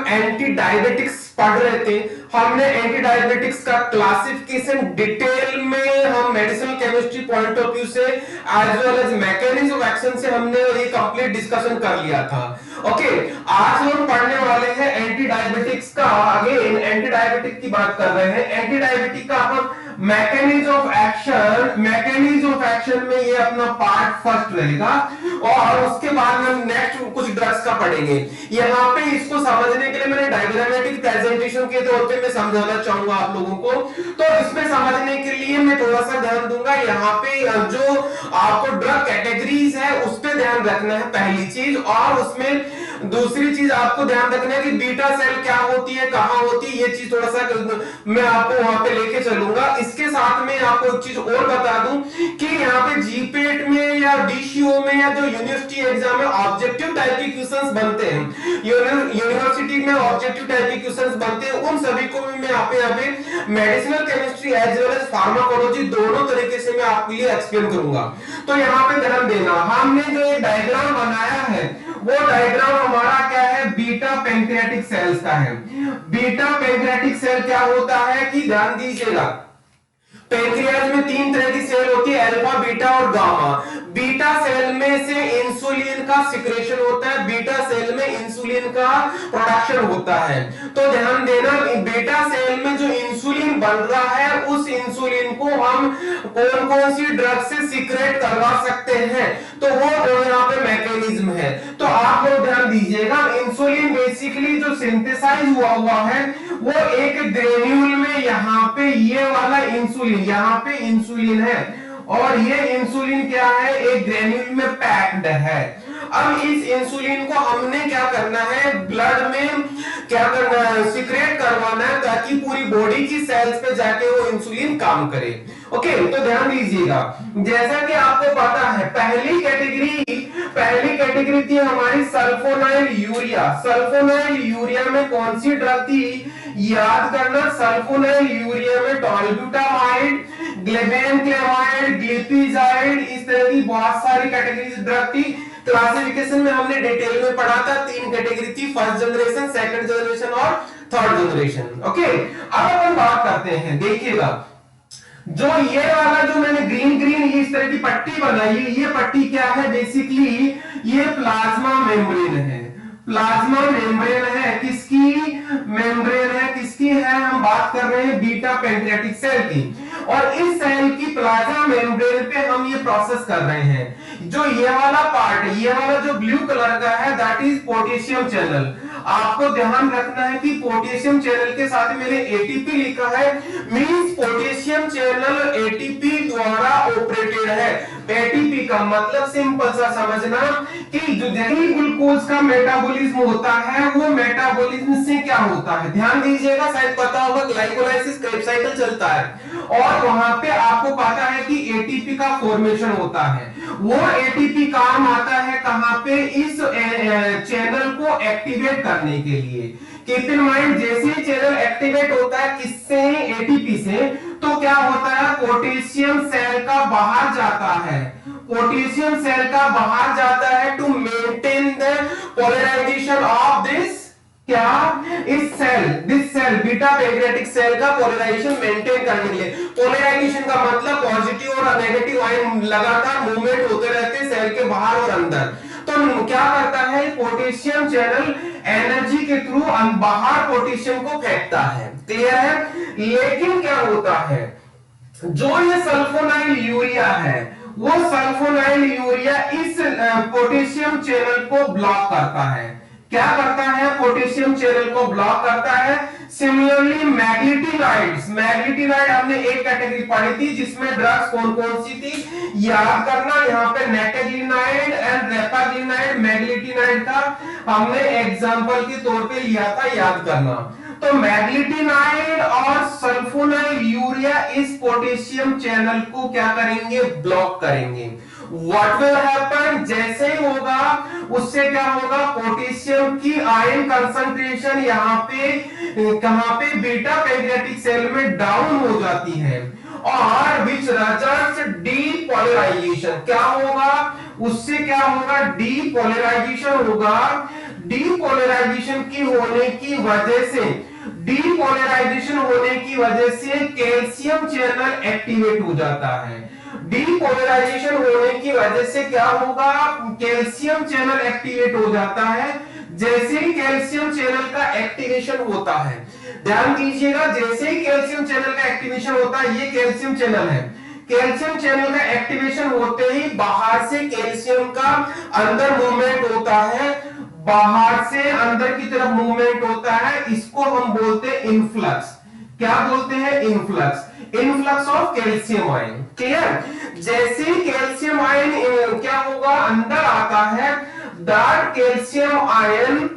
हम anti diabetics पढ़ रहे थे। हमने एंटी डायबिटिक्स का क्लासिफिकेशन डिटेल में हम medicinal chemistry point of view से as well as mechanism of action से हमने ये कंप्लीट डिस्कशन कर लिया था। ओके, आज हम पढ़ने वाले हैं एंटी डायबिटिक्स का। अगेन एंटी डायबिटिक की बात कर रहे हैं। एंटी डायबिटिक का हम मैकेनिज्म ऑफ एक्शन में ये अपना पार्ट फर्स्ट रहेगा और उसके बाद हम नेक्स्ट कुछ ड्रग्स का पढ़ेंगे। यहाँ पे इसको समझने के लिए मैंने डायग्रामेटिक प्रेजेंटेशन के तौर पे मैं समझाना चाहूंगा आप लोगों को। तो इसमें समझने के लिए मैं थोड़ा सा ध्यान दूंगा। यहाँ पे जो आपको ड्रग कैटेगरीज है उस पर ध्यान रखना है पहली चीज, और उसमें दूसरी चीज आपको ध्यान रखना है कि बीटा सेल क्या होती है, कहां होती है, ये चीज थोड़ा सा मैं आपको वहां पे लेके चलूंगा। इसके साथ में आपको एक चीज और बता दूं कि यहाँ पे जीपेट में या डीसीओ में या जो यूनिवर्सिटी एग्जाम में ऑब्जेक्टिव टाइप के क्वेश्चंस बनते हैं, यूनिवर्सिटी में ऑब्जेक्टिव टाइप के क्वेश्चंस बनते हैं, उन सभी को मैं यहाँ पे medicinal chemistry as well as pharmacology दोनों तरीके से मैं आपके लिए एक्सप्लेन करूंगा। तो यहाँ पे ध्यान देना, हमने जो एक डायग्राम बनाया है वो डायग्राम हमारा क्या है, बीटा पैंक्रियाटिक सेल्स का है। बीटा पैंक्रियाटिक सेल क्या होता है कि ध्यान दीजिएगा, पैंक्रियाज में तीन तरह की सेल होती है, अल्फा, बीटा और गामा। बीटा सेल में से इंसुलिन का सिक्रेशन होता है, बीटा सेल में इंसुलिन का प्रोडक्शन होता है। तो ध्यान देना, बीटा सेल में जो इंसुलिन बन रहा है उस इंसुलिन को हम कौन कौन सी ड्रग से सिक्रेट करवा सकते हैं, तो वो यहाँ पे मैकेनिज्म है। तो आप लोग ध्यान दीजिएगा, इंसुलिन बेसिकली जो सिंथेसाइज हुआ है वो एक ग्रेन्यूल में, यहाँ पे ये वाला इंसुलिन, यहाँ पे इंसुलिन है और ये इंसुलिन क्या है, एक ग्रेन्यूल में पैक्ड है। अब इस इंसुलिन को हमने क्या करना है, ब्लड में क्या करना है, सिक्रेट करवाना है ताकि पूरी बॉडी की सेल्स पे जाके वो इंसुलिन काम करे। ओके, तो ध्यान दीजिएगा, जैसा कि आपको पता है पहली कैटेगरी थी हमारी सल्फोनाइल यूरिया। सल्फोनाइल यूरिया में कौन सी ड्रग थी, याद करना, सल्फोनाइल यूरिया में टॉलब्यूटामाइड, ग्लेबेनक्लेमाइड, ग्लिपिजाइड, इस तरह की बहुत सारी कैटेगरीज ड्रग थी। क्लासिफिकेशन में हमने डिटेल में पढ़ा था, तीन कैटेगरी थी, फर्स्ट जनरेशन, सेकंड जनरेशन और थर्ड जनरेशन। ओके, अब अपन बात करते हैं, देखिएगा जो ये वाला जो मैंने ग्रीन इस तरह की पट्टी बनाई, ये पट्टी क्या है, बेसिकली ये प्लाज्मा मेम्ब्रेन है। प्लाज्मा मेम्ब्रेन है, किसकी मेम्ब्रेन है, किसकी है, हम बात कर रहे हैं बीटा पैंक्रियाटिक सेल की। और इस सेल की प्लाज्मा मेम्ब्रेन पे हम ये प्रोसेस कर रहे हैं। जो ये वाला पार्ट, ये वाला जो ब्लू कलर का है, दैट इज पोटेशियम चैनल। आपको ध्यान रखना है कि पोटेशियम चैनल के साथ मैंने एटीपी लिखा है, मींस पोटेशियम चैनल एटीपी द्वारा ऑपरेटेड है। एटीपी का मतलब सिंपल सा समझना कि जो ग्लूकोज का मेटाबॉलिज्म होता है वो मेटाबॉलिज्म से क्या होता है, ध्यान दीजिएगा, शायद पता होगा ग्लाइकोलाइसिस क्रेब्स साइकिल चलता है और वहां पे आपको पता है कि एटीपी का फॉर्मेशन होता है। वो एटीपी काम आता है कहां पे, इस चैनल को एक्टिवेट करने के लिए। कीप इन माइंड, जैसे ही चैनल एक्टिवेट होता है किससे, एटीपी से, तो क्या होता है, पोटेशियम सेल का बाहर जाता है, पोटेशियम सेल का बाहर जाता है to maintain the polarisation of this, क्या, इस cell, this cell, beta pancreatic cell का पोलराइजेशन मेंटेन करने के लिए। पोलराइजेशन का मतलब पॉजिटिव और नेगेटिव आयन लगातार मूवमेंट होते रहते हैं सेल के बाहर और अंदर। तो क्या करता है, पोटेशियम चैनल एनर्जी के थ्रू बाहर पोटेशियम को फेंकता है, क्लियर है। लेकिन क्या होता है, जो ये सल्फोनाइल यूरिया है, वो सल्फोनाइल यूरिया इस पोटेशियम चैनल को ब्लॉक करता है। क्या करता है, पोटेशियम चैनल को ब्लॉक करता है। सिमिलरली मैग्नेटिनाइड हमने एक कैटेगरी पढ़ी थी जिसमें ड्रग्स कौन कौन सी थी, याद करना, यहाँ पे नेटाग्लिनाइड एंड रेपाग्लिनाइड, मैग्नेटिनाइड का हमने एग्जांपल के तौर पे लिया था, याद करना। तो मैग्नेटिनाइड और सल्फोनाइल यूरिया इस पोटेशियम चैनल को क्या करेंगे, ब्लॉक करेंगे। What will happen, जैसे ही होगा उससे क्या होगा, पोटेशियम की आयन कंसंट्रेशन यहाँ पे कहां पे, बीटा पैंक्रियाटिक सेल में डाउन हो जाती है और विच रिजल्ट्स डीपोलराइजेशन। क्या होगा, उससे क्या होगा, डीपोलराइजेशन होगा। डीपोलराइजेशन की होने की वजह से, डीपोलराइजेशन होने की वजह से कैल्शियम चैनल एक्टिवेट हो जाता है। डीपोलराइजेशन होने की वजह से क्या होगा, कैल्शियम चैनल एक्टिवेट हो जाता है। जैसे ही कैल्शियम चैनल का एक्टिवेशन होता है, ध्यान दीजिएगा, जैसे ही कैल्शियम चैनल का एक्टिवेशन होता है, ये कैल्शियम चैनल है, कैल्शियम चैनल का एक्टिवेशन होते ही बाहर से कैल्शियम का अंदर मूवमेंट होता है, बाहर से अंदर की तरफ मूवमेंट होता है, इसको हम बोलते हैं इनफ्लक्स। क्या बोलते हैं, influx, influx of calcium ion. Clear. जैसे ही कैल्शियम आयन क्या होगा, अंदर आता है, that calcium ion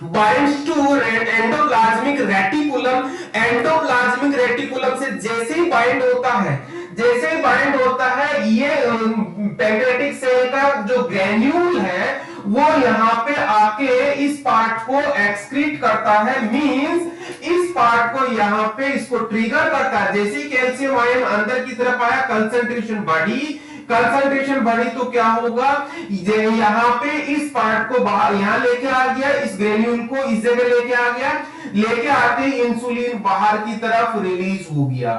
binds to endoplasmic reticulum, endoplasmic reticulum से जैसे ही बाइंड होता है, जैसे ही बाइंड होता है, ये पैंक्रियाटिक सेल का जो ग्रेन्यूल है वो यहां पे आके इस पार्ट को एक्सक्रीट करता है, मींस इस पार्ट को यहां पे इसको ट्रिगर करता है। जैसे ही कैल्शियम आयन अंदर की तरफ आया, कंसंट्रेशन बढ़ी, कंसंट्रेशन बढ़ी तो क्या होगा, यहां पे इस पार्ट को बाहर यहां लेके आ गया, इस ग्रेन्यूल को इस जगह लेके आ गया, लेके आते ही इंसुलिन बाहर की तरफ रिलीज हो गया।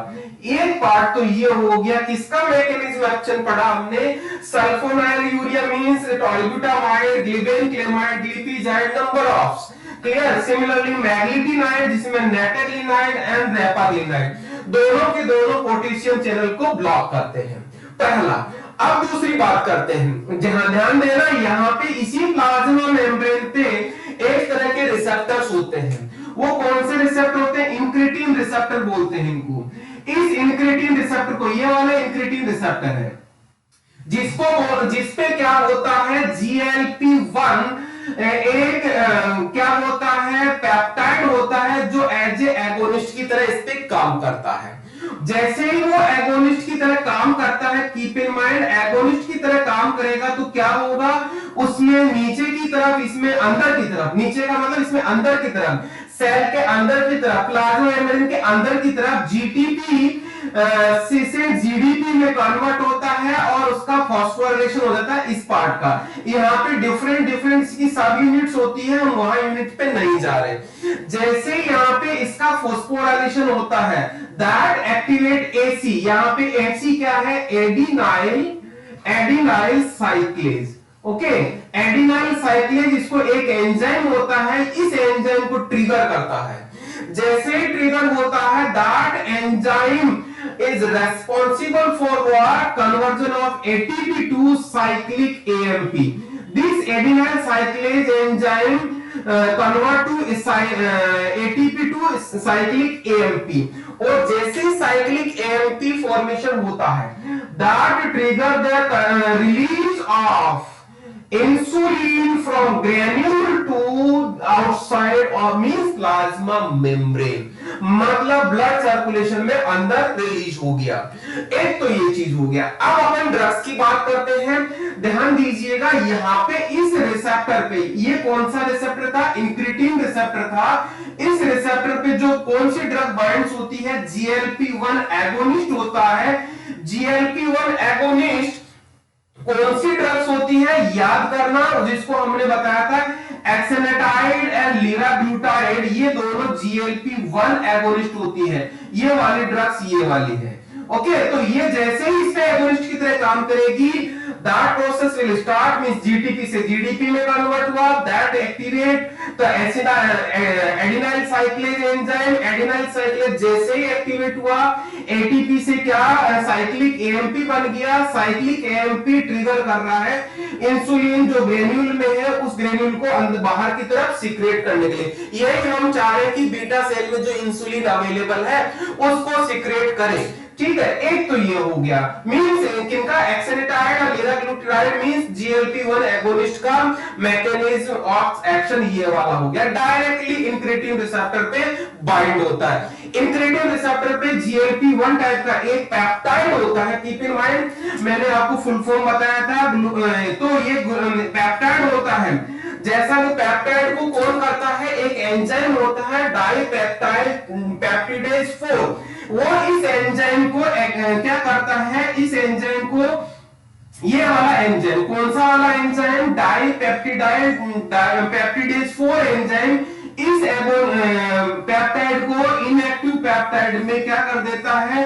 एक पार्ट तो ये हो गया, किसका मैकेनिज्म एक्शन पढ़ा हमने, sulphonylurea means tolbutamide, glibenclamide, glipizide, number of. Clear. Similarly meglitinide, जिसमें नेटरलिनाइड एंड रेपालिनाइड, दोनों के दोनों पोटेशियम चैनल को ब्लॉक करते हैं, पहला। अब दूसरी बात करते हैं, जहां ध्यान देना, यहां पे इसी प्लाज्मा मेम्ब्रेन पे एक तरह के रिसेप्टर्स होते हैं। वो कौन से रिसेप्टर होते हैं, इंक्रेटिन रिसेप्टर बोलते हैं इनको। इस इंक्रेटिन रिसेप्टर को, ये वाला इंक्रेटिन रिसेप्टर है, जिसपे क्या होता है, GLP-1 एक क्या होता है, पेप्टाइड होता है, जो एज ए एगोनिस्ट की तरह इस पे काम करता है। जैसे ही वो एगोनिस्ट की तरह काम करता है, कीप इन माइंड, एगोनिस्ट की तरह काम करेगा तो क्या होगा, उसमें नीचे की तरफ, इसमें अंदर की तरफ, नीचे का मतलब इसमें अंदर की तरफ, सेल के अंदर की तरफ, प्लाज्मा मेम्ब्रेन के अंदर की तरफ जीटीपी से जीडीपी में कन्वर्ट होता है और उसका फॉस्फोराइलेशन हो जाता है इस पार्ट का। यहाँ पे डिफरेंट डिफरेंट की सब यूनिट्स होती है, हम वहां यूनिट पे नहीं जा रहे। जैसे यहाँ पे इसका फॉस्फोराइलेशन होता है, दैट एक्टिवेट एसी, यहाँ पे एसी क्या है, एडिनाइल साइक्लेज। ओके, एडिनाइल साइक्लेज, इसको एक एंजाइम होता है, इस एंजाइम को ट्रिगर करता है। जैसे ही ट्रिगर होता है, that enzyme is responsible for what, conversion of ATP to cyclic AMP. This adenyl cyclase enzyme convert to ATP to cyclic AMP. और जैसे cyclic AMP formation होता है, that trigger the release of insulin from granule to outside or means plasma membrane, मतलब blood circulation में अंदर release हो गया। एक तो ये चीज हो गया। अब अपन ड्रग्स की बात करते हैं, ध्यान दीजिएगा, यहाँ पे इस रिसेप्टर पे, ये कौन सा रिसेप्टर था, इंक्रेटिन रिसेप्टर था। इस रिसेप्टर पे जो कौन सी ड्रग बाइंड्स होती है, GLP-1 एगोनिस्ट होता है। GLP-1 एगोनिस्ट कौन सी ड्रग्स होती है, याद करना, जिसको हमने बताया था, एक्सेनाटाइड एंड लिराग्लूटाइड, ये दोनों GLP-1 एगोनिस्ट होती है। ये वाली ड्रग्स ये वाली है। ओके, तो ये जैसे ही इससे एगोनिस्ट की तरह काम करेगी, that process will start, means GTP से जीडीपी में कन्वर्ट हुआ, that activate the adenylyl साइक्लेज enzyme. Adenylyl साइक्लेज जैसे ही एक्टिवेट हुआ, एटीपी से क्या, साइक्लिक एएमपी बन गया। साइक्लिक एएमपी ट्रिगर कर रहा है इंसुलिन जो ग्रेन्यूल में है, उस ग्रेन्यूल को अंदर बाहर की तरफ सीक्रेट करने के लिए। यही हम चाह रहे हैं कि बीटा सेल में जो इंसुलिन अवेलेबल है उसको सीक्रेट करें। ठीक है, एक तो ये हो गया, मींस किनका, एक्सेनाटाइड और लिराग्लूटाइड मींस GLP-1 एगोनिस्ट का मैकेनिज्म ऑफ एक्शन ये वाला हो गया, डायरेक्टली इंक्रेटिन रिसेप्टर पे बाइंड होता है। इंक्रेटिन रिसेप्टर पे GLP-1 टाइप का एक पेप्टाइड होता है, कीप इन माइंड, मैंने आपको फुल फॉर्म बताया था, तो ये पेप्टाइड होता है। जैसा वो पेप्टाइड को कौन करता है, एक एंजाइम होता है डाइपेप्टाइड पेप्टिडेज 4, वो इस एंजाइम को क्या करता है, इस एंजाइम को ये वाला एंजाइम, कौन सा वाला एंजाइम, डाइपेप्टिडाइल पेप्टिडेज 4 एंजाइम इस पेप्टाइड को इनएक्टिव पेप्टाइड में क्या कर देता है,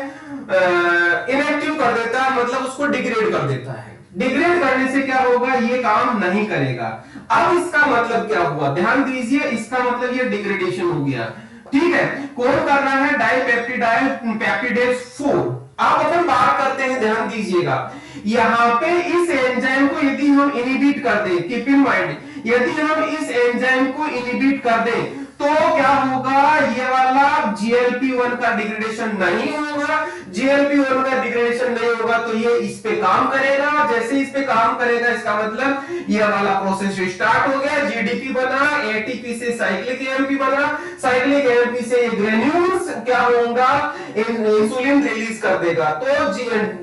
इनएक्टिव कर देता है, मतलब उसको डिग्रेड कर देता है। डिग्रेड करने से क्या होगा, ये काम नहीं करेगा। अब इसका मतलब क्या हुआ, ध्यान दीजिए, इसका मतलब ये डिग्रेडेशन हो गया, ठीक है। कौन कर रहा है, डाइपेप्टिडाइल पेप्टिडेज 4। अब अपन बात करते हैं, ध्यान दीजिएगा, यहां पे इस एंजाइम को यदि हम इनहिबिट कर दें, कीप इन माइंड, यदि हम इस एंजाइम को इनहिबिट कर दें तो क्या होगा, ये वाला GLP-1 का डिग्रेडेशन नहीं होगा। GLP-1 का डिग्रेडेशन नहीं होगा तो ये इस पे काम करेगा, जैसे इस पे काम करेगा इसका मतलब ये वाला प्रोसेस स्टार्ट हो गया, GDP बना, ATP से साइक्लिक AMP बना, साइक्लिक AMP से ग्रेन्यूल्स क्या होगा, इंसुलिन रिलीज कर देगा। तो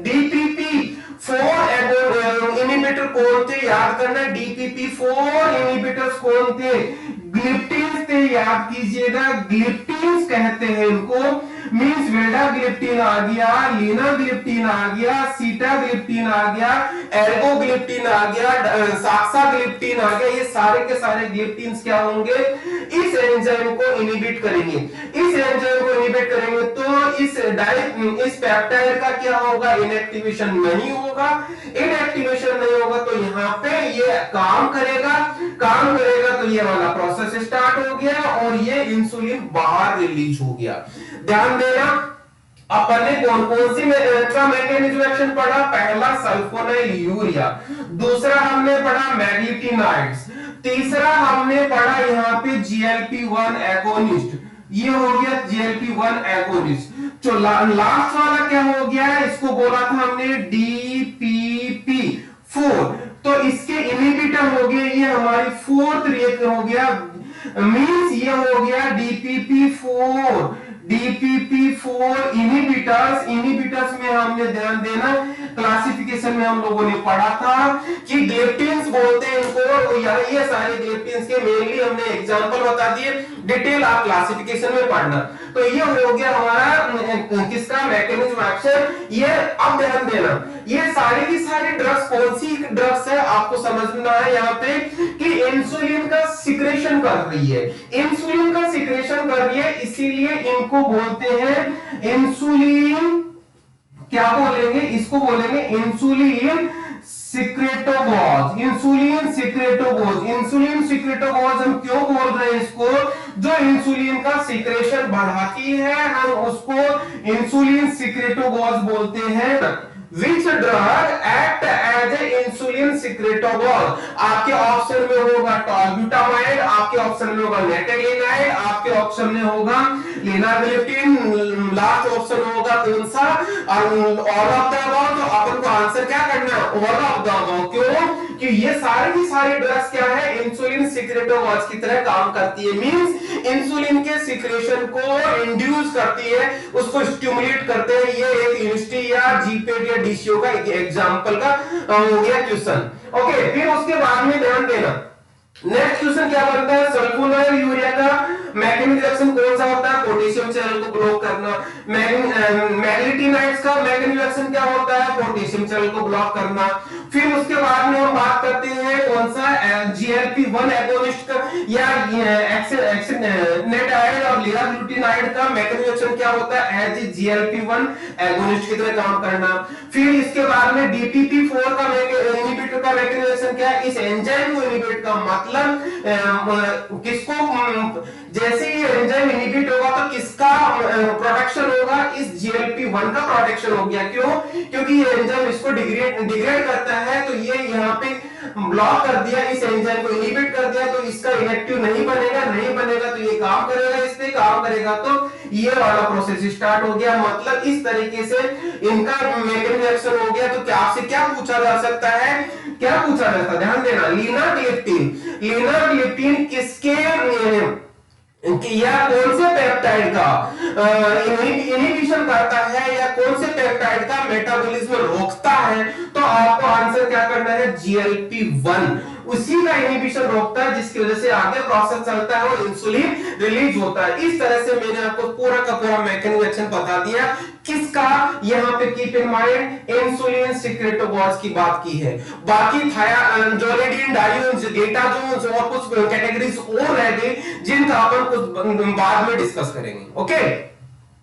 DPP-4 इनहिबिटर कौन थे, याद करना, DPP-4 इनहिबिटर्स कौन थे, ग्लिप्टिन्स थे, याद कीजिएगा, ग्लिप्टिन्स कहते हैं इनको। मींस वेडाग्लिप्टिन आ गया, लीनाग्लिप्टिन आ गया, सीटाग्लिप्टिन आ गया, एर्गोग्लिप्टिन आ गया, साक्साग्लिप्टिन आ गया, ये सारे के सारे ग्लिप्टिन्स क्या होंगे, इस एंजाइम को इनहिबिट करेंगे। इस एंजाइम को इनहिबिट करेंगे तो इस पेप्टाइड का क्या होगा, इनएक्टिवेशन नहीं होगा। इनएक्टिवेशन नहीं होगा तो यहाँ पे ये काम करेगा, काम करेगा तो ये वाला प्रोसेस स्टार्ट हो गया और ये इंसुलिन बाहर रिलीज हो गया। ध्यान देना, अपन ने कौन कौन सी मैकेनिज्म एक्शन पढ़ा, पहला सल्फोनाइल यूरिया, दूसरा हमने पढ़ा मैग्नेटिनाइड्स, तीसरा हमने पढ़ा यहाँ पे GLP-1 एगोनिस्ट, ये हो गया GLP-1 एगोनिस्ट। जो लास्ट वाला क्या हो गया, इसको बोला था हमने DPP-4, तो इसके इनहिबिटर हो गए, ये हमारी फोर्थ रिएक्टर हो गया, मींस ये हो गया DPP-4 इनहिबिटर्स। इनहिबिटर्स में हमने ध्यान देना, क्लासिफिकेशन में हम लोगों ने पढ़ा था कि ग्लिप्टिन्स बोलते हैं इनको, ये सारे ग्लिप्टिन्स के मेनली हमने एग्जांपल बता दिए, डिटेल आप क्लासिफिकेशन में पढ़ना। तो ये हो गया हमारा किसका, मैकेनिज्म एक्शन। ये अब ध्यान देना, ये सारी की सारी ड्रग्स कौन सी ड्रग्स है आपको समझना है यहाँ पे, कि इंसुलिन का सिक्रेशन कर रही है, इंसुलिन का सिक्रेशन कर रही है, इसीलिए इनको बोलते हैं इंसुलिन, क्या बोलेंगे, इसको बोलेंगे इंसुलिन सिक्रेटोगोज। इंसुलिन सिक्रेटोगोज, इंसुलिन सिक्रेटोगोज हम क्यों बोल रहे हैं इसको, जो इंसुलिन का सिक्रेशन बढ़ाती है हम उसको इंसुलिन सिक्रेटोगोज बोलते हैं। Which drug act as a insulin secretagogue? आपके ऑप्शन में होगा टॉलब्यूटामाइड, आपके ऑप्शन में होगा नेटेलिनाइड, आपके ऑप्शन में होगा लिनाग्लिप्टिन, लास्ट ऑप्शन होगा कौन सा, ऑल ऑफ द अबव। तो अपन को आंसर क्या करना है, ऑल ऑफ द अबव। क्यों, कि ये सारी की सारी ड्रग्स क्या है, इंसुलिन सिक्रेटोगोज की तरह काम करती है, मींस इंसुलिन के सिक्रेशन को इंड्यूस करती है, उसको स्टिमुलेट करते हैं। ये एक यूनिवर्सिटी या जीपेट या डीसीओ का एक एग्जांपल का हो गया क्वेश्चन। ओके, फिर उसके बाद में ध्यान देना, नेक्स्ट क्वेश्चन क्या बनता है, सल्फोनाइल यूरिया का मैकेनिज्म एक्शन कौन सा होता है, पोटेशियम चैनल को ब्लॉक करना। मैग्नेटिनाइड्स का मैकेनिज्म एक्शन क्या होता है, पोटेशियम चैनल को ब्लॉक करना। फिर उसके बाद में हम बात करते हैं कौन सा, GLP-1 एगोनिस्ट का या नेटाइड और लिराग्लूटिनाइड का मैकेनिज्म एक्शन क्या होता है, एज GLP-1 एगोनिस्ट की तरह काम करना। फिर इसके बाद में DPP-4 का इनहिबिटर का मैकेनिज्म एक्शन क्या है, इस एंजाइम को इनहिबिट का मतलब किसको, जैसे ये एंजाइम इनहिबिट होगा तो किसका प्रोडक्शन होगा, इस GLP-1 का प्रोडक्शन हो गया। क्यों, क्योंकि ये एंजाइम इसको डिग्रेड करता है, तो ये यहाँ पे ब्लॉक कर दिया, इस एंजाइम को इनहिबिट कर दिया, तो इसका इनएक्टिव नहीं बनेगा, नहीं बनेगा तो ये काम करेगा, इस पे काम करेगा तो ये वाला प्रोसेस स्टार्ट हो गया। मतलब इस तरीके से इनका मैकेनिज्म एक्शन हो गया। तो क्या आपसे क्या पूछा जा सकता है, क्या पूछा जाता है, ध्यान देना, लिनाग्लिप्टिन किसके या कौन से पेप्टाइड का इनहिबिशन करता है या कौन से पेप्टाइड का मेटाबॉलिज्म रोकता है, तो आपको आंसर क्या करना है, GLP-1 उसी का इनहिबिशन रोकता है, जिसकी वजह से आगे प्रोसेस चलता है और इंसुलिन रिलीज होता है। इस तरह से मैंने आपको पूरा का पूरा मैकेनिज्म एक्शन बता दिया। किसका? यहाँ पे कीप इन माइंड इंसुलिन सिक्रेटोगॉल्स की बात की है। बाकी जोलेडिन, डायोन्स, गेटाजोन्स और कुछ कैटेगरीज और रह गई जिनका अपन कुछ बाद में डिस्कस करेंगे। ओके।